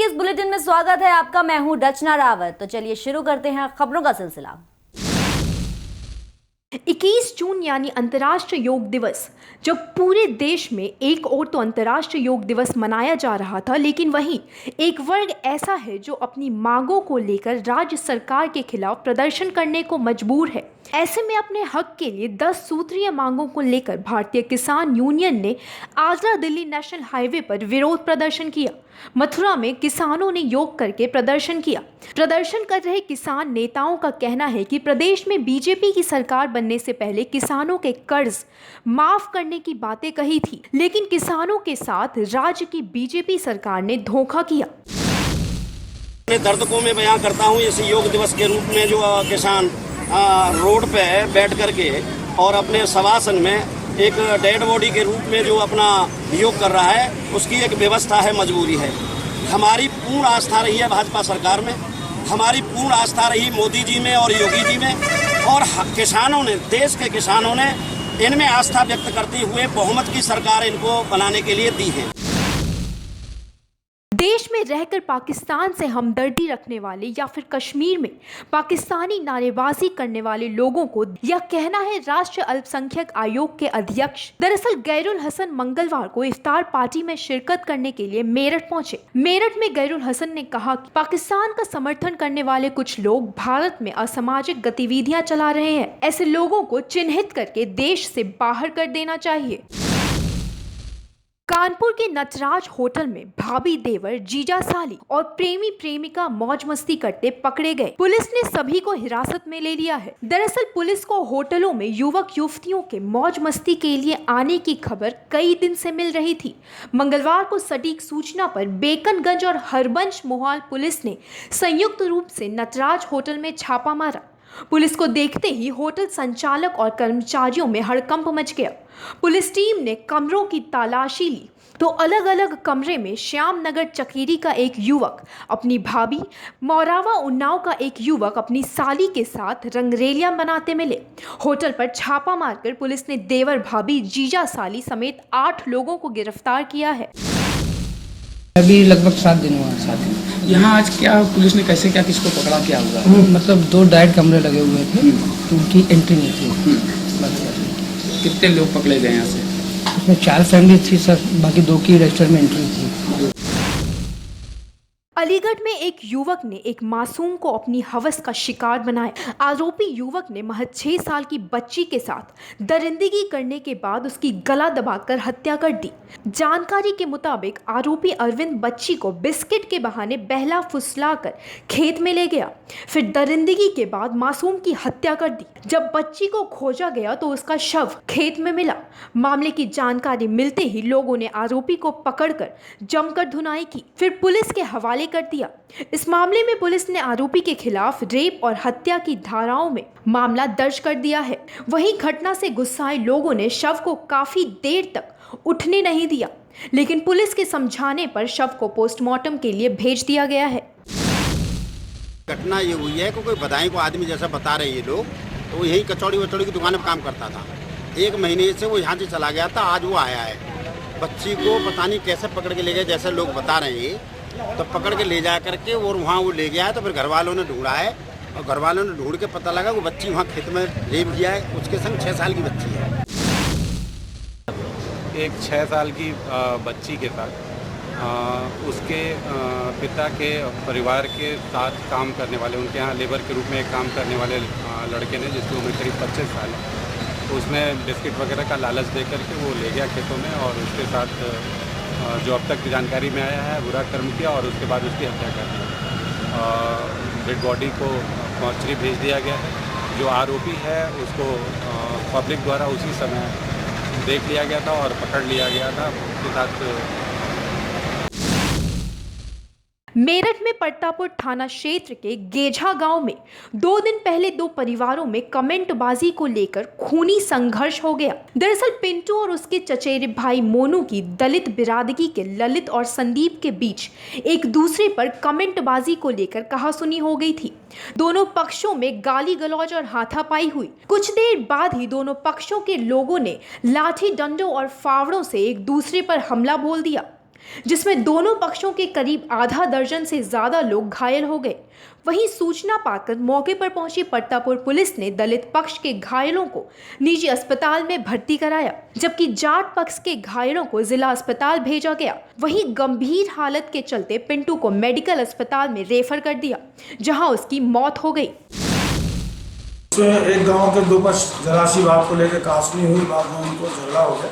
के इस बुलेटिन में स्वागत है आपका। मैं हूं रचना रावत। तो चलिए शुरू करते हैं खबरों का सिलसिला। 21 जून यानी अंतर्राष्ट्रीय योग दिवस। जब पूरे देश में एक ओर तो अंतर्राष्ट्रीय योग दिवस मनाया जा रहा था, लेकिन वहीं एक वर्ग ऐसा है जो अपनी मांगों को लेकर राज्य सरकार के खिलाफ प्रदर्शन करने को मजबूर है। ऐसे में अपने हक के लिए 10 सूत्रीय मांगों को लेकर भारतीय किसान यूनियन ने आगरा दिल्ली नेशनल हाईवे पर विरोध प्रदर्शन किया। मथुरा में किसानों ने योग करके प्रदर्शन किया। प्रदर्शन कर रहे किसान नेताओं का कहना है कि प्रदेश में बीजेपी की सरकार बनने से पहले किसानों के कर्ज माफ करने की बातें कही थी, लेकिन किसानों के साथ राज्य की बीजेपी सरकार ने धोखा किया। अपने दर्द को मैं बयां करता हूं इस योग दिवस के रूप में। जो किसान रोड पे बैठ करके और अपने शवासन में एक डेड बॉडी के रूप में जो अपना योग कर रहा है, उसकी एक व्यवस्था है, मजबूरी है। हमारी पूर्ण आस्था रही है भाजपा सरकार में, हमारी पूर्ण आस्था रही मोदी जी में और योगी जी में, और किसानों ने, देश के किसानों ने इनमें आस्था व्यक्त करते हुए बहुमत की सरकार इनको बनाने के लिए दी है। देश में रहकर पाकिस्तान से हमदर्दी रखने वाले या फिर कश्मीर में पाकिस्तानी नारेबाजी करने वाले लोगों को यह कहना है राष्ट्रीय अल्पसंख्यक आयोग के अध्यक्ष। दरअसल गैरुल हसन मंगलवार को इफ्तार पार्टी में शिरकत करने के लिए मेरठ पहुंचे। मेरठ में गैरुल हसन ने कहा कि पाकिस्तान का समर्थन करने वाले कुछ लोग भारत में असामाजिक गतिविधियां चला रहे हैं। ऐसे लोगों को चिन्हित करके देश से बाहर कर देना चाहिए। कानपुर के नटराज होटल में भाभी देवर, जीजा साली और प्रेमी प्रेमिका मौज मस्ती करते पकड़े गए। पुलिस ने सभी को हिरासत में ले लिया है। दरअसल पुलिस को होटलों में युवक युवतियों के मौज मस्ती के लिए आने की खबर कई दिन से मिल रही थी। मंगलवार को सटीक सूचना पर बेकनगंज और हरबंश मोहाल पुलिस ने संयुक्त रूप से नटराज होटल में छापा मारा। पुलिस को देखते ही होटल संचालक और कर्मचारियों में हड़कंप मच गया। पुलिस टीम ने कमरों की तलाशी ली तो अलग अलग कमरे में श्याम नगर चकेरी का एक युवक अपनी भाभी, मौरावा उन्नाव का एक युवक अपनी साली के साथ रंगरेलियां बनाते मिले। होटल पर छापा मारकर पुलिस ने देवर, भाभी, जीजा साली समेत 8 लोगों को गिरफ्तार किया है। अभी लगभग 7 दिन हुआ। 7 दिन यहाँ आज क्या पुलिस ने कैसे क्या किसको पकड़ा, क्या हुआ? मतलब 2 डायरेक्ट कमरे लगे हुए थे, तो उनकी एंट्री नहीं थी। कितने लोग पकड़े गए यहाँ से? उसमें 4 फैमिली थी सर, बाकी 2 की रजिस्टर में एंट्री थी। अलीगढ़ में एक युवक ने एक मासूम को अपनी हवस का शिकार बनाया। आरोपी युवक ने महज 6 साल की बच्ची के साथ दरिंदगी करने के बाद उसकी गला दबाकर हत्या कर दी। जानकारी के मुताबिक आरोपी अरविंद बच्ची को बिस्किट के बहाने बहला फुसलाकर खेत में ले गया, फिर दरिंदगी के बाद मासूम की हत्या कर दी। जब बच्ची को खोजा गया तो उसका शव खेत में मिला। मामले की जानकारी मिलते ही लोगों ने आरोपी को पकड़कर जमकर धुनाई की, फिर पुलिस के हवाले कर दिया। इस मामले में पुलिस ने आरोपी के खिलाफ रेप और हत्या की धाराओं में मामला दर्ज कर दिया है। वहीं घटना से गुस्साए लोगों ने शव को काफी देर तक उठने नहीं दिया, लेकिन पुलिस के समझाने पर शव को पोस्टमार्टम के लिए भेज दिया गया है। घटना ये हुई है कि कोई बधाई को आदमी जैसा बता रहे हैं लोग, तो वो यही कचौड़ी वचौड़ी की दुकान में काम करता था। 1 महीने से वो यहाँ से चला गया था, आज वो आया है। बच्ची को पता नहीं कैसे पकड़ के ले गए, जैसे लोग बता रहे हैं, तो पकड़ के ले जा करके और वहाँ वो ले गया है। तो फिर घर वालों ने ढूंढा है और घर वालों ने ढूंढ के पता लगा वो बच्ची वहाँ खेत में रेप किया है। उसके संग 6 साल की बच्ची है। एक 6 साल की बच्ची के साथ उसके पिता के परिवार के साथ काम करने वाले, उनके यहाँ लेबर के रूप में काम करने वाले लड़के ने, जिसकी उम्र करीब 25 साल है, तो उसमें बिस्किट वगैरह का लालच दे करके वो ले गया खेतों में और उसके साथ जो अब तक जानकारी में आया है बुरा कर्म किया और उसके बाद उसकी हत्या कर दी। डेड बॉडी को मॉर्चरी भेज दिया गया है। जो आरोपी है उसको पब्लिक द्वारा उसी समय देख लिया गया था और पकड़ लिया गया था। उसके साथ मेरठ में परतापुर थाना क्षेत्र के गेझा गांव में 2 दिन पहले 2 परिवारों में कमेंटबाजी को लेकर खूनी संघर्ष हो गया। दरअसल पिंटू और उसके चचेरे भाई मोनू की दलित बिरादरी के ललित और संदीप के बीच एक दूसरे पर कमेंटबाजी को लेकर कहासुनी हो गई थी। दोनों पक्षों में गाली गलौज और हाथापाई हुई। कुछ देर बाद ही दोनों पक्षों के लोगों ने लाठी डंडों और फावड़ों से एक दूसरे पर हमला बोल दिया। जिसमें दोनों पक्षों के करीब आधा दर्जन से ज्यादा लोग घायल हो गए। वहीं सूचना पाकर मौके पर पहुंची पट्टापुर पुलिस ने दलित पक्ष के घायलों को निजी अस्पताल में भर्ती कराया, जबकि जाट पक्ष के घायलों को जिला अस्पताल भेजा गया। वहीं गंभीर हालत के चलते पिंटू को मेडिकल अस्पताल में रेफर कर दिया, जहां उसकी मौत हो गई। एक गांव के दो पक्ष जरासी बात को लेकर कासनी हुई, बाद में उनको झगड़ा हो गया।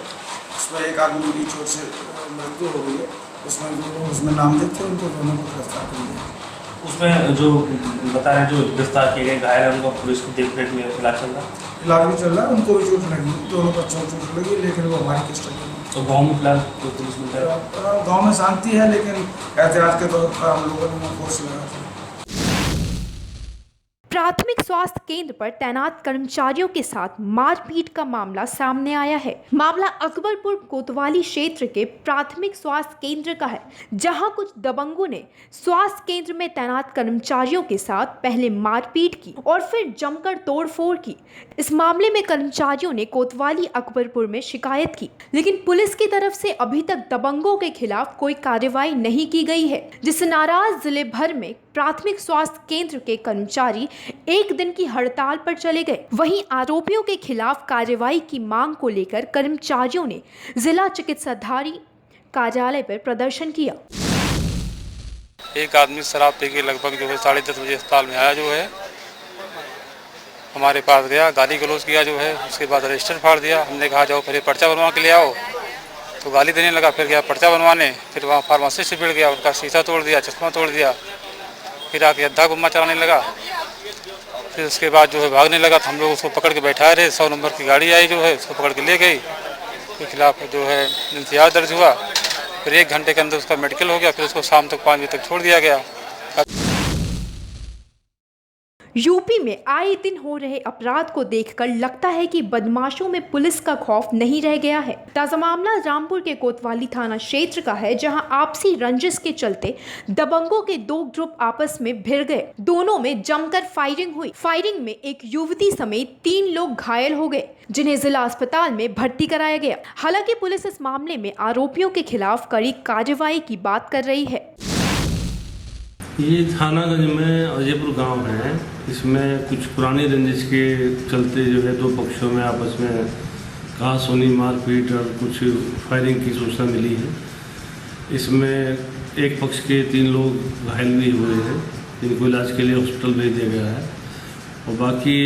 उसमें एक आदमी की चोट से मृत्यु हो गई है। उसमें नामजद थे, उनको दोनों को गिरफ्तार कर लिया। उसमें जो बता रहे हैं जो गिरफ्तार किए गए घायल हैं उनको पुलिस की देखरेख में इलाज चल रहा है। इलाज भी चल रहा है, उनको भी चोट लगी, दोनों बच्चों को चोट लगी, लेकिन वो हमारी कस्टडी में। तो गाँव में फिलहाल पुलिस मिलता है, गाँव में शांति है, लेकिन एहतियात के तौर पर हम लोगों ने फोर्स लगा था। प्राथमिक स्वास्थ्य केंद्र पर तैनात कर्मचारियों के साथ मारपीट का मामला सामने आया है। मामला अकबरपुर कोतवाली क्षेत्र के प्राथमिक स्वास्थ्य केंद्र का है, जहां कुछ दबंगों ने स्वास्थ्य केंद्र में तैनात कर्मचारियों के साथ पहले मारपीट की और फिर जमकर तोड़फोड़ की। इस मामले में कर्मचारियों ने कोतवाली अकबरपुर में शिकायत की, लेकिन पुलिस की तरफ से अभी तक दबंगों के खिलाफ कोई कार्रवाई नहीं की गई है, जिससे नाराज जिले भर में प्राथमिक स्वास्थ्य केंद्र के कर्मचारी एक दिन की हड़ताल पर चले गए। वहीं आरोपियों के खिलाफ कार्रवाई की मांग को लेकर कर्मचारियों ने जिला चिकित्साधिकारी कार्यालय पर प्रदर्शन किया। एक आदमी शराब पी के लगभग जो है 10:30 बजे अस्पताल में आया, जो है हमारे पास गया, गाली गलौज किया, जो है उसके बाद रजिस्टर फाड़ दिया। हमने कहा जाओ पहले पर्चा बनवा के ले आओ, तो गाली देने लगा। फिर गया पर्चा बनवाने, फिर वहाँ फार्मेसी से भिड़ गया, उनका शीशा तोड़ दिया, चश्मा तोड़ दिया, फिर आके अद्धा गुम्मा चलाने लगा। फिर उसके बाद जो है भागने लगा, तो हम लोग उसको पकड़ के बैठाए रहे। 100 नंबर की गाड़ी आई, जो है उसको पकड़ के ले गई। उसके खिलाफ जो है इंतजार दर्ज हुआ। फिर 1 घंटे के अंदर उसका मेडिकल हो गया। फिर उसको शाम तक 5 बजे तक छोड़ दिया गया। यूपी में आए दिन हो रहे अपराध को देखकर लगता है कि बदमाशों में पुलिस का खौफ नहीं रह गया है। ताजा मामला रामपुर के कोतवाली थाना क्षेत्र का है, जहां आपसी रंजिश के चलते दबंगों के 2 ग्रुप आपस में भिड़ गए। दोनों में जमकर फायरिंग हुई। फायरिंग में एक युवती समेत 3 लोग घायल हो गए, जिन्हें जिला अस्पताल में भर्ती कराया गया। हालांकि पुलिस इस मामले में आरोपियों के खिलाफ कड़ी कार्रवाई की बात कर रही है। ये थानागंज में अजयपुर गांव है। इसमें कुछ पुरानी रंजिश के चलते जो है 2 पक्षों में आपस में कहा-सुनी, मारपीट और कुछ फायरिंग की सूचना मिली है। इसमें एक पक्ष के 3 लोग घायल भी हुए हैं, जिनको इलाज के लिए हॉस्पिटल भेज दिया गया है, और बाकी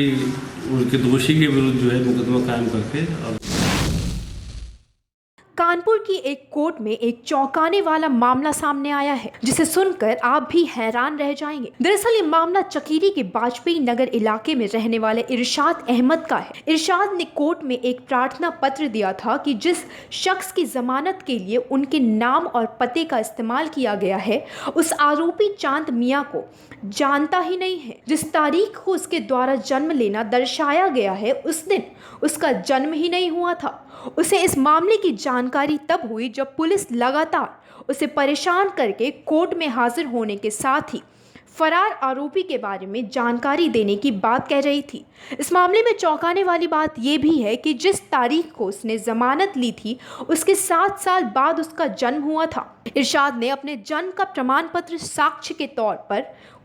उनके दोषी के विरुद्ध जो है मुकदमा कायम करके। और कानपुर की एक कोर्ट में एक चौंकाने वाला मामला सामने आया है, जिसे सुनकर आप भी हैरान रह जाएंगे। दरअसल ये मामला चकीरी के वाजपेयी नगर इलाके में रहने वाले इरशाद अहमद का है। इरशाद ने कोर्ट में एक प्रार्थना पत्र दिया था कि जिस शख्स की जमानत के लिए उनके नाम और पते का इस्तेमाल किया गया है, उस आरोपी चांद मियां को जानता ही नहीं है। जिस तारीख को उसके द्वारा जन्म लेना दर्शाया गया है, उस दिन उसका जन्म ही नहीं हुआ था। उसे इस मामले की जानकारी तब हुई जब पुलिस लगातार उसे परेशान करके कोर्ट में हाजिर होने के साथ ही फरार आरोपी के बारे में जानकारी देने की बात कह रही थी। इस मामले में चौंकाने वाली बात यह भी है कि जिस तारीख को उसने जमानत ली थी, उसके 7 साल बाद उसका जन्म हुआ था। इरशाद ने अपने जन्म का प्रमाण पत्र साक्ष्य के तौर पर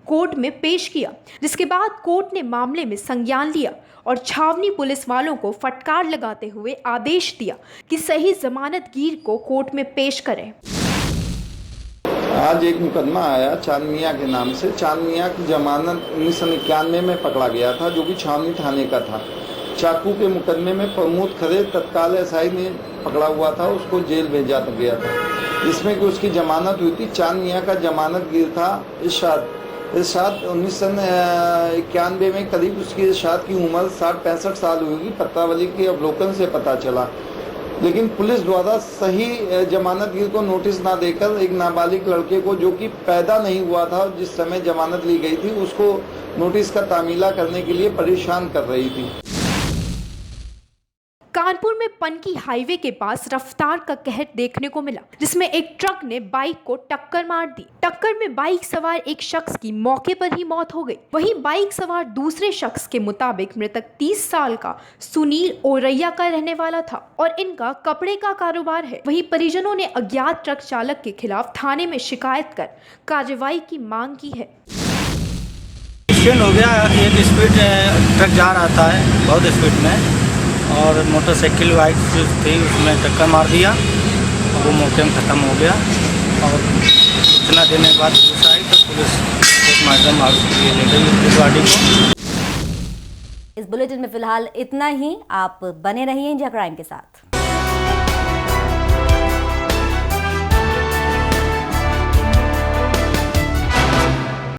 कोर्ट में पेश किया, जिसके बाद कोर्ट ने मामले में संज्ञान लिया और छावनी पुलिस वालों को फटकार लगाते हुए आदेश दिया कि सही जमानतगीर को कोर्ट में पेश करें। आज एक मुकदमा आया चांद मियां के नाम से। चांद मियां की जमानत 1991 में पकड़ा गया था, जो कि छावनी थाने का था। चाकू के मुकदमे में प्रमोद खरे तत्काल एसआई ने पकड़ा हुआ था, उसको जेल भेजा गया था। इसमें कि उसकी जमानत हुई थी। चांद मियां का जमानतगीर था इरशाद। 1991 में करीब उसकी इरशाद की उम्र 60-65 साल होगी, पत्रावली के अवलोकन से पता चला। लेकिन पुलिस द्वारा सही जमानतगीर को नोटिस ना देकर एक नाबालिग लड़के को, जो कि पैदा नहीं हुआ था जिस समय जमानत ली गई थी, उसको नोटिस का तामीला करने के लिए परेशान कर रही थी। कानपुर में पनकी हाईवे के पास रफ्तार का कहर देखने को मिला, जिसमें एक ट्रक ने बाइक को टक्कर मार दी। टक्कर में बाइक सवार एक शख्स की मौके पर ही मौत हो गई। वहीं बाइक सवार दूसरे शख्स के मुताबिक मृतक 30 साल का सुनील ओरैया का रहने वाला था और इनका कपड़े का कारोबार है। वहीं परिजनों ने अज्ञात ट्रक चालक के खिलाफ थाने में शिकायत कर कार्रवाई की मांग की है। एक्सीडेंट हो गया, एक स्पीड ट्रक जा रहा था बहुत स्पीड में और मोटरसाइकिल बाइक जो थी उसमें टक्कर मार दिया और वो मौके में ख़त्म हो गया। और इतना देने के बाद पुलिस आई तो पुलिस पोस्टमार्टम ले गई बॉडी को। इस बुलेटिन में फिलहाल इतना ही। आप बने रहिए इंडिया क्राइम के साथ।